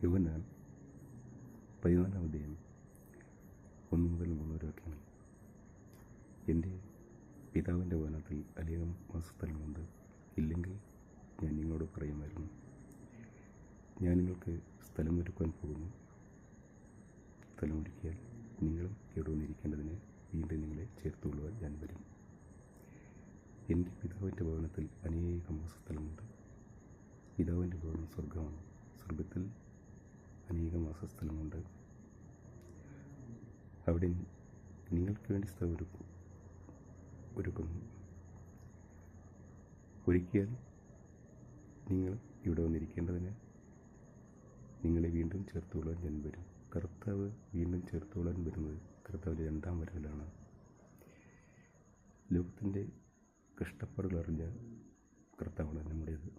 യോഹന്നാൻ 14-ാം അധ്യായം 1 മുതൽ 3 വരെ വാക്യങ്ങൾ. എൻ്റെ പിതാവിൻ്റെ ഭവനത്തിൽ അനേകം വാസസ്ഥലങ്ങളുണ്ട്. ഇല്ലെങ്കിൽ ഞാൻ നിങ്ങളോട് പറയുമായിരുന്നു. ഞാൻ നിങ്ങൾക്ക് സ്ഥലമൊരുക്കുവാൻ പോകുന്നു. സ്ഥലമൊരുക്കിയാൽ നിങ്ങളും ഇവിടെ വന്നിരിക്കേണ്ടതിന് വീണ്ടും നിങ്ങളെ ചേർത്തുകൊള്ളുവാൻ ഞാൻ വരും. എൻ്റെ പിതാവിൻ്റെ ഭവനത്തിൽ അനേകം വാസസ്ഥലമുണ്ട്. പിതാവിൻ്റെ ഭവനം സ്വർഗമാണ്. സ്വർഗത്തിൽ അനേകം വാസസ്ഥലമുണ്ട്. അവിടെ നിങ്ങൾക്ക് വേണ്ടി സ്ഥലം ഒരുക്കുന്നു. ഒരുക്കിയാൽ നിങ്ങൾ ഇവിടെ വന്നിരിക്കേണ്ടതിന് നിങ്ങളെ വീണ്ടും ചേർത്തുകൊള്ളാൻ ഞാൻ വരും. കർത്താവ് വീണ്ടും ചേർത്തുകൊള്ളാൻ വരുന്നത് കർത്താവിൻ്റെ 2-ാം വരവിലാണ്. ലോകത്തിൻ്റെ കഷ്ടപ്പാടുകൾ അറിഞ്ഞ കർത്താവാണ് നമ്മുടേത്.